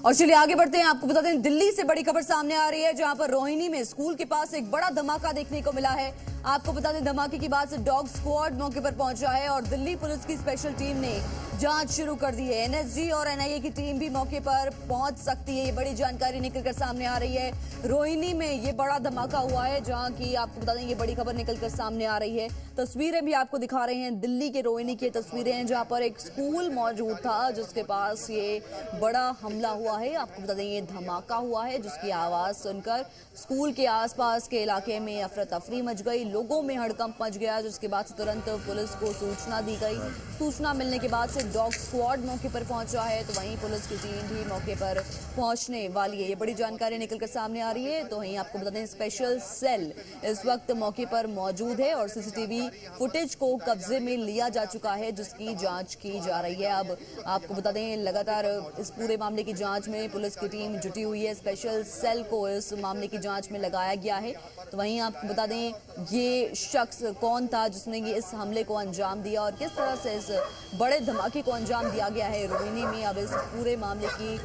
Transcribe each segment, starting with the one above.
और चलिए आगे बढ़ते हैं। आपको बता दें, दिल्ली से बड़ी खबर सामने आ रही है, जहां पर रोहिणी में स्कूल के पास एक बड़ा धमाका देखने को मिला है। आपको बता दें, धमाके की बात से डॉग स्क्वाड मौके पर पहुंचा है और दिल्ली पुलिस की स्पेशल टीम ने जांच शुरू कर दी है। एनएसजी और एनआईए की टीम भी मौके पर पहुंच सकती है, ये बड़ी जानकारी निकलकर सामने आ रही है। रोहिणी में ये बड़ा धमाका हुआ है, जहां की आपको बता दें ये बड़ी खबर निकलकर सामने आ रही है। तस्वीरें भी आपको दिखा रहे हैं, दिल्ली के रोहिणी की तस्वीरें हैं, जहां पर एक स्कूल मौजूद था जिसके पास ये बड़ा हमला हुआ है। आपको बता दें ये धमाका हुआ है, जिसकी आवाज सुनकर स्कूल के आसपास के इलाके में अफरा तफरी मच गई, लोगों में हड़कंप मच गया, जिसके बाद से तुरंत पुलिस को सूचना दी गई। सूचना मिलने के बाद से डॉग स्क्वाड मौके पर पहुंचा है, तो वहीं पुलिस की टीम भी मौके पर पहुंचने वाली है। ये बड़ी जानकारी निकलकर सामने आ रही है। तो वहीं आपको बता दें स्पेशल सेल इस वक्त मौके पर मौजूद है और सीसीटीवी फुटेज को कब्जे में लिया जा चुका है, जिसकी जांच की जा रही है। अब आपको बता दें लगातार इस पूरे मामले की जांच में पुलिस की टीम जुटी हुई है। स्पेशल सेल को इस मामले की जांच में लगाया गया है। तो वहीं आपको बता दें ये शख्स कौन था जिसने ये इस हमले को अंजाम दिया और किस तरह से इस बड़े धमाके को अंजाम दिया गया है रोहिणी में। अब इस पूरे मामले की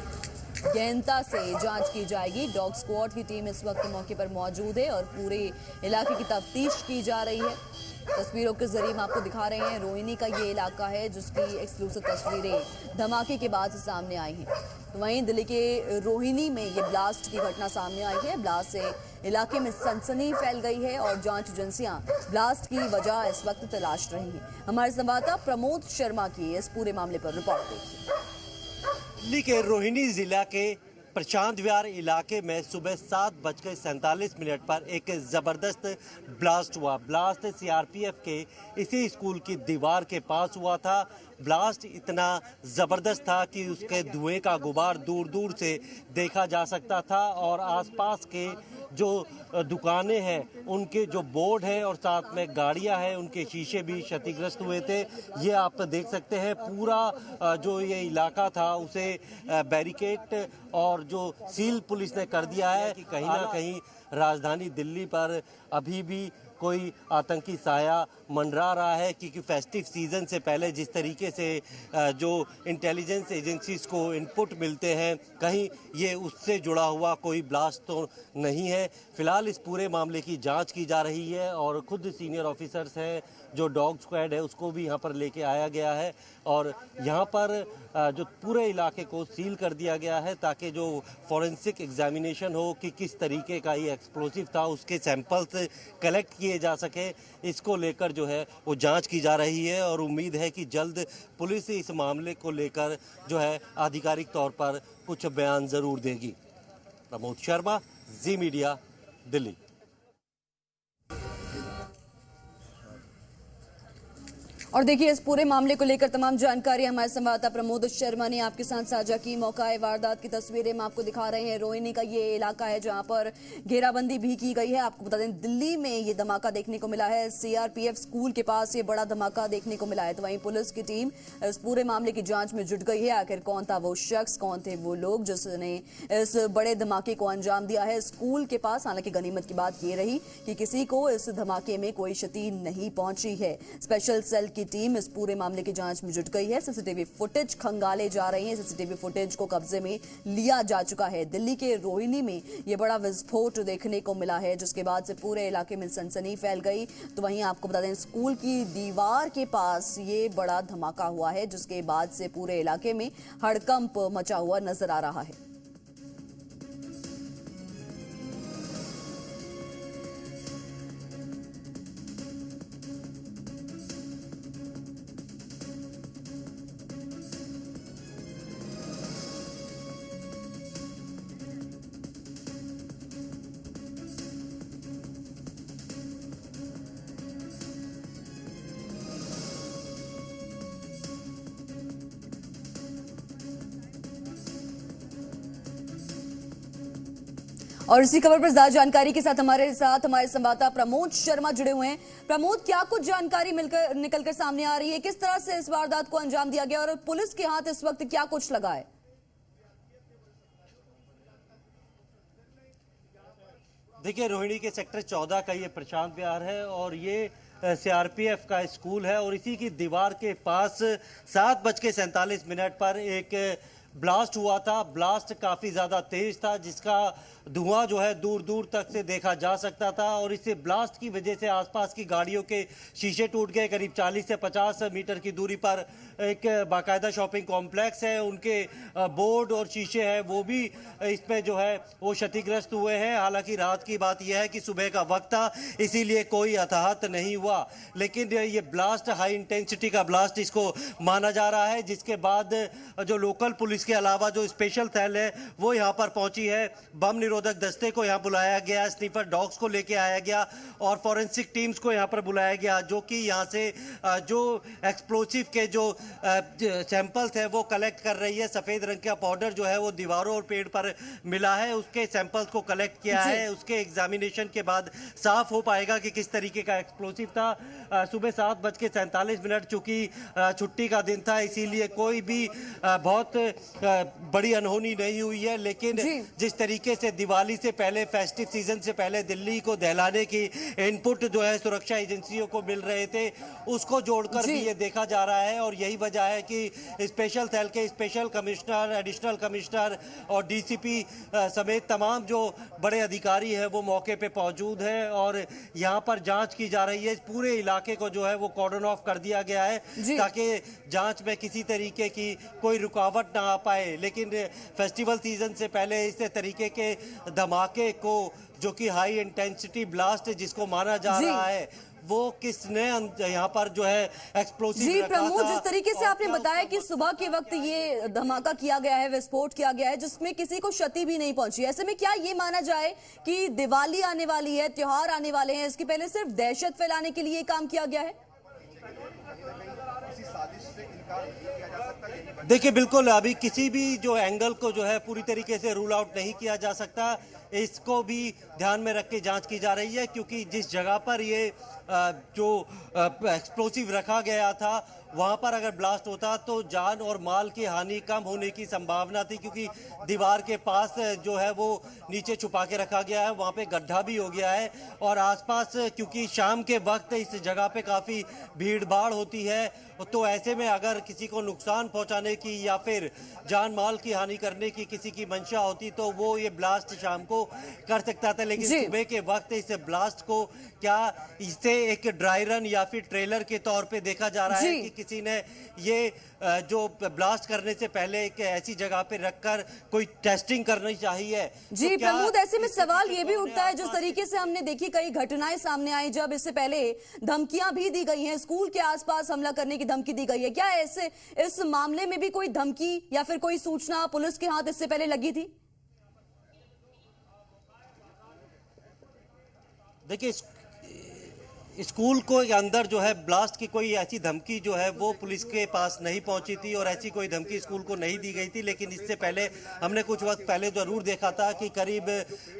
गहनता से जांच की जाएगी। डॉग स्क्वाड की टीम इस वक्त मौके पर मौजूद है और पूरे इलाके की तफ्तीश की जा रही है। तस्वीरों के जरिए हम आपको दिखा रहे हैं, रोहिणी का ये इलाका है जिसकी एक्सक्लूसिव तस्वीरें धमाके के बाद से सामने आई हैं। तो वहीं दिल्ली के रोहिणी में ये ब्लास्ट की घटना सामने आई है। ब्लास्ट से इलाके में सनसनी फैल गई है और जांच एजेंसियां ब्लास्ट की वजह इस वक्त तलाश रही हैं। हमारे संवाददाता प्रमोद शर्मा की इस पूरे मामले पर रिपोर्ट देखिए। दिल्ली के रोहिणी जिला के प्रशांत विहार इलाके में सुबह 7:47 पर एक ज़बरदस्त ब्लास्ट हुआ। ब्लास्ट सीआरपीएफ के इसी स्कूल की दीवार के पास हुआ था। ब्लास्ट इतना ज़बरदस्त था कि उसके धुएं का गुबार दूर दूर से देखा जा सकता था और आसपास के जो दुकानें हैं उनके जो बोर्ड हैं और साथ में गाड़ियां हैं उनके शीशे भी क्षतिग्रस्त हुए थे। ये आप देख सकते हैं, पूरा जो ये इलाका था उसे बैरिकेड और जो सील पुलिस ने कर दिया है कि कहीं ना कहीं राजधानी दिल्ली पर अभी भी कोई आतंकी साया मंडरा रहा है, क्योंकि फेस्टिव सीज़न से पहले जिस तरीके से जो इंटेलिजेंस एजेंसीज को इनपुट मिलते हैं, कहीं ये उससे जुड़ा हुआ कोई ब्लास्ट तो नहीं है। फिलहाल इस पूरे मामले की जांच की जा रही है और खुद सीनियर ऑफिसर्स हैं, जो डॉग स्क्वाड है उसको भी यहाँ पर लेके आया गया है और यहाँ पर जो पूरे इलाके को सील कर दिया गया है ताकि जो फॉरेंसिक एग्जामिनेशन हो कि किस तरीके का ये एक्सप्लोसिव था उसके सैंपल्स कलेक्ट किए जा सके, इसको लेकर जो है वो जांच की जा रही है और उम्मीद है कि जल्द पुलिस इस मामले को लेकर जो है आधिकारिक तौर पर कुछ बयान ज़रूर देगी। प्रमोद शर्मा, जी मीडिया, दिल्ली। और देखिए इस पूरे मामले को लेकर तमाम जानकारी हमारे संवाददाता प्रमोद शर्मा ने आपके साथ साझा की। मौका वारदात की तस्वीरें हम आपको दिखा रहे हैं। रोहिणी का ये इलाका है जहां पर घेराबंदी भी की गई है। आपको बता दें दिल्ली में ये धमाका देखने को मिला है। सीआरपीएफ स्कूल के पास ये बड़ा धमाका देखने को मिला है। तो वहीं पुलिस की टीम इस पूरे मामले की जांच में जुट गई है। आखिर कौन था वो शख्स, कौन थे वो लोग जिसने इस बड़े धमाके को अंजाम दिया है स्कूल के पास। हालांकि गनीमत की बात ये रही कि किसी को इस धमाके में कोई क्षति नहीं पहुंची है। स्पेशल सेल की टीम इस पूरे मामले की जांच में जुट गई है। सीसीटीवी फुटेज खंगाले जा रही हैं। सीसीटीवी फुटेज को कब्जे में लिया जा चुका है। दिल्ली के रोहिणी में यह बड़ा विस्फोट देखने को मिला है, जिसके बाद से पूरे इलाके में सनसनी फैल गई। तो वहीं आपको बता दें स्कूल की दीवार के पास ये बड़ा धमाका हुआ है, जिसके बाद से पूरे इलाके में हड़कंप मचा हुआ नजर आ रहा है। और इसी खबर पर ज्यादा जानकारी के साथ हमारे संवाददाता प्रमोद शर्मा जुड़े हुए हैं। प्रमोद, क्या कुछ जानकारी निकलकर सामने आ रही है? किस तरह से इस वारदात को अंजाम दिया गया और पुलिस के हाथ इस वक्त क्या कुछ लगा है? देखिए, रोहिणी के सेक्टर 14 का ये प्रशांत विहार है और ये सीआरपीएफ का स्कूल है और इसी की दीवार के पास 7:47 पर एक ब्लास्ट हुआ था। ब्लास्ट काफ़ी ज़्यादा तेज था, जिसका धुआं जो है दूर दूर तक से देखा जा सकता था और इस ब्लास्ट की वजह से आसपास की गाड़ियों के शीशे टूट गए। करीब 40 से 50 मीटर की दूरी पर एक बाकायदा शॉपिंग कॉम्प्लेक्स है, उनके बोर्ड और शीशे हैं वो भी इसमें जो है वो क्षतिग्रस्त हुए हैं। हालांकि रात की बात यह है कि सुबह का वक्त था, इसीलिए कोई हताहत नहीं हुआ, लेकिन ये ब्लास्ट हाई इंटेंसिटी का ब्लास्ट इसको माना जा रहा है। जिसके बाद जो लोकल पुलिस के अलावा जो स्पेशल सेल है वो यहाँ पर पहुंची है। बम निरोधक दस्ते को यहाँ बुलाया गया, स्नीफर डॉग्स को लेके आया गया और फॉरेंसिक टीम्स को यहाँ पर बुलाया गया, जो कि यहाँ से जो एक्सप्लोसिव के जो सैंपल्स है वो कलेक्ट कर रही है। सफ़ेद रंग का पाउडर जो है वो दीवारों और पेड़ पर मिला है, उसके सैंपल्स को कलेक्ट किया है। उसके एग्जामिनेशन के बाद साफ हो पाएगा कि किस तरीके का एक्सप्लोसिव था। सुबह 7:47, चूंकि छुट्टी का दिन था, इसीलिए कोई भी बहुत बड़ी अनहोनी नहीं हुई है। लेकिन जिस तरीके से दिवाली से पहले, फेस्टिव सीजन से पहले दिल्ली को दहलाने की इनपुट जो है सुरक्षा एजेंसियों को मिल रहे थे, उसको जोड़कर भी ये देखा जा रहा है। और यही वजह है कि स्पेशल सेल के स्पेशल कमिश्नर, एडिशनल कमिश्नर और डीसीपी समेत तमाम जो बड़े अधिकारी हैं वो मौके पे मौजूद है और यहाँ पर जांच की जा रही है। पूरे इलाके को जो है वो कॉर्डन ऑफ कर दिया गया है ताकि जांच में किसी तरीके की कोई रुकावट ना आ पाए। लेकिन फेस्टिवल सीजन से पहले इस तरीके के धमाके को, जो कि हाई इंटेंसिटी ब्लास्ट जिसको माना जा रहा है, वो किसने यहाँ पर जो है एक्सप्लोसिव जी रखा प्रमोद, था। जिस तरीके से आपने बताया कि सुबह के वक्त ये धमाका किया गया है, विस्फोट किया गया है, जिसमें किसी को क्षति भी नहीं पहुंची, ऐसे में क्या ये माना जाए कि दिवाली आने वाली है, त्योहार आने वाले हैं, इसके पहले सिर्फ दहशत फैलाने के लिए काम किया गया है? देखिए, बिल्कुल अभी किसी भी जो एंगल को जो है पूरी तरीके से रूल आउट नहीं किया जा सकता। इसको भी ध्यान में रख के जांच की जा रही है, क्योंकि जिस जगह पर ये जो एक्सप्लोसिव रखा गया था वहाँ पर अगर ब्लास्ट होता तो जान और माल की हानि कम होने की संभावना थी, क्योंकि दीवार के पास जो है वो नीचे छुपा के रखा गया है, वहाँ पे गड्ढा भी हो गया है और आसपास क्योंकि शाम के वक्त इस जगह पे काफ़ी भीड़ भाड़ होती है, तो ऐसे में अगर किसी को नुकसान पहुँचाने की या फिर जान माल की हानि करने की किसी की मंशा होती तो वो ये ब्लास्ट शाम को कर सकता था। लेकिन सुबह के वक्त इस ब्लास्ट को क्या इसे एक ड्राई रन या फिर ट्रेलर के तौर पे देखा जा रहा है कि किसी ने ये जो ब्लास्ट करने से पहले एक ऐसी जगह पे रखकर कोई टेस्टिंग करनी चाहिए। जी तो प्रमोद, ऐसे में सवाल ये भी उठता है, जिस तरीके से हमने देखी कई घटनाएं सामने आई जब इससे पहले धमकियां भी दी गई हैं, स्कूल के आसपास हमला करने की धमकी दी गई है, क्या ऐसे इस मामले में भी कोई धमकी या फिर कोई सूचना पुलिस के हाथ इससे पहले लगी थी? देखिए, स्कूल को अंदर जो है ब्लास्ट की कोई ऐसी धमकी जो है वो पुलिस के पास नहीं पहुंची थी और ऐसी कोई धमकी स्कूल को नहीं दी गई थी। लेकिन इससे पहले हमने कुछ वक्त पहले जरूर देखा था कि करीब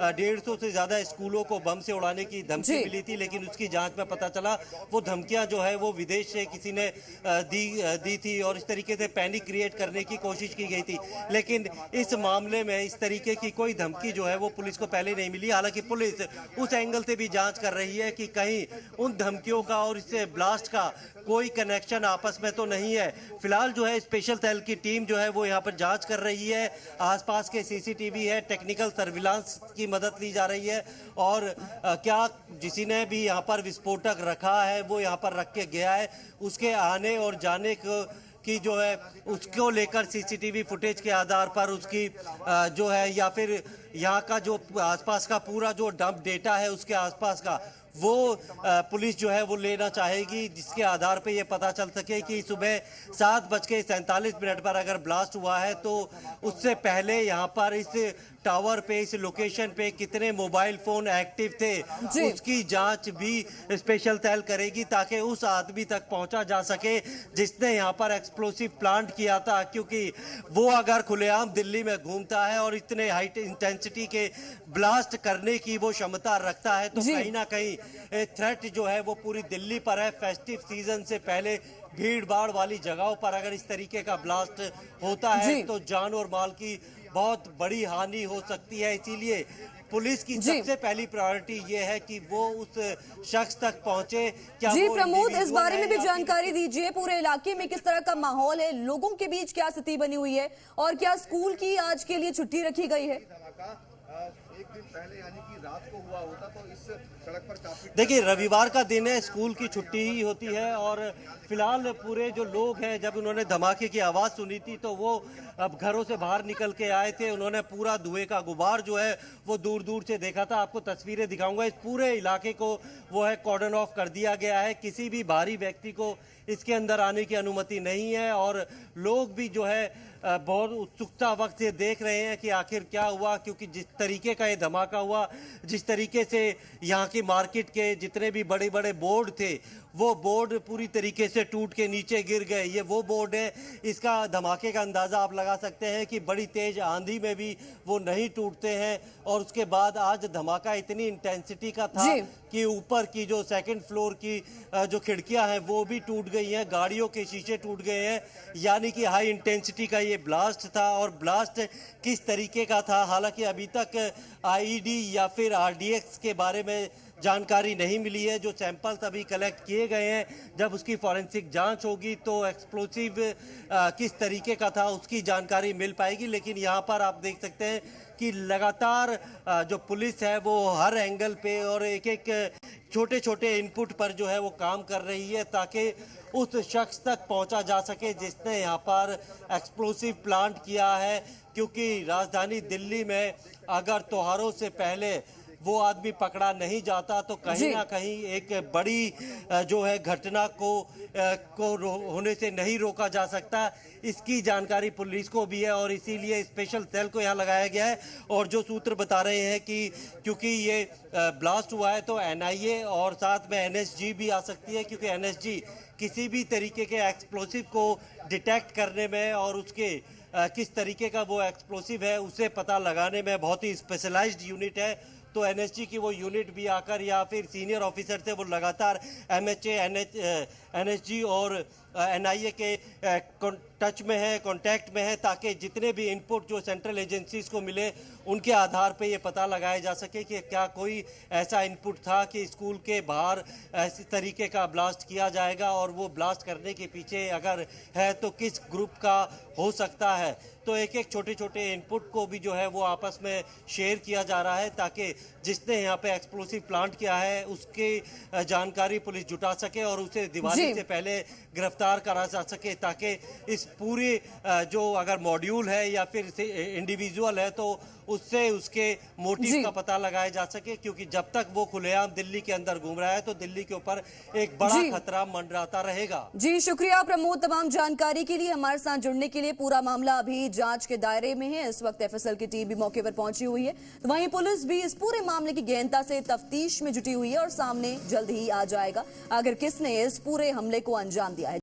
150 से ज़्यादा स्कूलों को बम से उड़ाने की धमकी मिली थी, लेकिन उसकी जांच में पता चला वो धमकियां जो है वो विदेश से किसी ने दी थी और इस तरीके से पैनिक क्रिएट करने की कोशिश की गई थी। लेकिन इस मामले में इस तरीके की कोई धमकी जो है वो पुलिस को पहले नहीं मिली। हालांकि पुलिस उस एंगल से भी जाँच कर रही है कि कहीं धमकियों का और इससे ब्लास्ट का कोई कनेक्शन आपस में तो नहीं है। फिलहाल जो है स्पेशल सेल की टीम जो है वो यहाँ पर जांच कर रही है, आसपास के सीसीटीवी है, टेक्निकल सर्विलांस की मदद ली जा रही है और क्या किसी ने भी यहाँ पर विस्फोटक रखा है वो यहाँ पर रख के गया है, उसके आने और जाने की जो है उसको लेकर सीसीटीवी फुटेज के आधार पर उसकी जो है या फिर यहाँ का जो आसपास का पूरा जो डंप डेटा है उसके आसपास का वो पुलिस जो है वो लेना चाहेगी, जिसके आधार पे ये पता चल सके कि सुबह 7:47 पर अगर ब्लास्ट हुआ है तो उससे पहले यहाँ पर इस टावर पे, इस लोकेशन पे कितने मोबाइल फोन एक्टिव थे, उसकी जांच भी स्पेशल सेल करेगी ताकि उस आदमी तक पहुंचा जा सके जिसने यहाँ पर एक्सप्लोसिव प्लांट किया था। क्योंकि वो अगर खुलेआम दिल्ली में घूमता है और इतने हाई इंटेंसिटी के ब्लास्ट करने की वो क्षमता रखता है तो कहीं ना कहीं थ्रेट जो है वो पूरी दिल्ली पर है। फेस्टिव सीजन से पहले भीड़ भाड़ वाली जगहों पर अगर इस तरीके का ब्लास्ट होता है तो जान और माल की बहुत बड़ी हानि हो सकती है। इसीलिए पुलिस की जी। सबसे पहली प्रायोरिटी ये है कि वो उस शख्स तक पहुंचे। क्या जी वो प्रमोद, इस इंडिविजुअल बारे है में भी या फिर जानकारी दीजिए। पूरे इलाके में किस तरह का माहौल है, लोगों के बीच क्या स्थिति बनी हुई है, और क्या स्कूल की आज के लिए छुट्टी रखी गई है? एक दिन पहले यानी कि रात को हुआ होता तो इस सड़क पर काफी देखिए, रविवार का दिन है, स्कूल की छुट्टी ही होती है और फिलहाल पूरे जो लोग हैं, जब उन्होंने धमाके की आवाज़ सुनी थी तो वो अब घरों से बाहर निकल के आए थे। उन्होंने पूरा धुएं का गुबार जो है वो दूर दूर से देखा था। आपको तस्वीरें दिखाऊंगा। इस पूरे इलाके को वो है कॉर्डन ऑफ कर दिया गया है। किसी भी बाहरी व्यक्ति को इसके अंदर आने की अनुमति नहीं है और लोग भी जो है बहुत उत्सुकता वक्त से देख रहे हैं कि आखिर क्या हुआ, क्योंकि जिस तरीके का ये धमाका हुआ, जिस तरीके से यहाँ की मार्केट के जितने भी बड़े बड़े बोर्ड थे वो बोर्ड पूरी तरीके से टूट के नीचे गिर गए। ये वो बोर्ड है, इसका धमाके का अंदाज़ा आप लगा सकते हैं कि बड़ी तेज़ आंधी में भी वो नहीं टूटते हैं। और उसके बाद आज धमाका इतनी इंटेंसिटी का था कि ऊपर की जो सेकंड फ्लोर की जो खिड़कियां हैं वो भी टूट गई हैं, गाड़ियों के शीशे टूट गए हैं। यानी कि हाई इंटेंसिटी का ये ब्लास्ट था। और ब्लास्ट किस तरीके का था, हालांकि अभी तक आईईडी या फिर आरडीएक्स के बारे में जानकारी नहीं मिली है। जो सैंपल्स अभी कलेक्ट किए गए हैं, जब उसकी फॉरेंसिक जांच होगी तो एक्सप्लोसिव किस तरीके का था उसकी जानकारी मिल पाएगी। लेकिन यहाँ पर आप देख सकते हैं कि लगातार जो पुलिस है वो हर एंगल पे और एक एक छोटे छोटे इनपुट पर जो है वो काम कर रही है ताकि उस शख्स तक पहुंचा जा सके जिसने यहाँ पर एक्सप्लोसिव प्लांट किया है। क्योंकि राजधानी दिल्ली में अगर त्योहारों से पहले वो आदमी पकड़ा नहीं जाता तो कहीं ना कहीं एक बड़ी जो है घटना को होने से नहीं रोका जा सकता। इसकी जानकारी पुलिस को भी है और इसीलिए स्पेशल सेल को यहाँ लगाया गया है। और जो सूत्र बता रहे हैं कि क्योंकि ये ब्लास्ट हुआ है तो एनआईए और साथ में एनएसजी भी आ सकती है, क्योंकि एनएसजी किसी भी तरीके के एक्सप्लोसिव को डिटेक्ट करने में और उसके किस तरीके का वो एक्सप्लोसिव है उसे पता लगाने में बहुत ही स्पेशलाइज्ड यूनिट है। तो एनएसजी की वो यूनिट भी आकर या फिर सीनियर ऑफिसर से वो लगातार एमएचए, एनएसजी और एनआईए के टच में है, कांटेक्ट में है, ताकि जितने भी इनपुट जो सेंट्रल एजेंसीज को मिले उनके आधार पे ये पता लगाया जा सके कि क्या कोई ऐसा इनपुट था कि स्कूल के बाहर ऐसी तरीके का ब्लास्ट किया जाएगा और वो ब्लास्ट करने के पीछे अगर है तो किस ग्रुप का हो सकता है। तो एक एक छोटे छोटे इनपुट को भी जो है वो आपस में शेयर किया जा रहा है ताकि जिसने यहाँ पे एक्सप्लोसिव प्लांट किया है उसकी जानकारी पुलिस जुटा सके और उसे दिवाली से पहले गिरफ्तार करा जा सके, ताकि इस पूरे जो अगर मॉड्यूल है या फिर इंडिविजुअल है तो उससे उसके मोटिव का पता लगाया जा सके। क्योंकि जब तक वो खुलेआम दिल्ली के अंदर घूम रहा है तो दिल्ली के ऊपर एक बड़ा खतरा मंडराता रहेगा। जी शुक्रिया प्रमोद, तमाम जानकारी के लिए, हमारे साथ जुड़ने के लिए। पूरा मामला अभी जांच के दायरे में है। इस वक्त एफएसएल की टीम भी मौके पर पहुंची हुई है, तो वहीं पुलिस भी इस पूरे मामले की गहनता से तफ्तीश में जुटी हुई है और सामने जल्द ही आ जाएगा आखिर किसने इस पूरे हमले को अंजाम दिया है।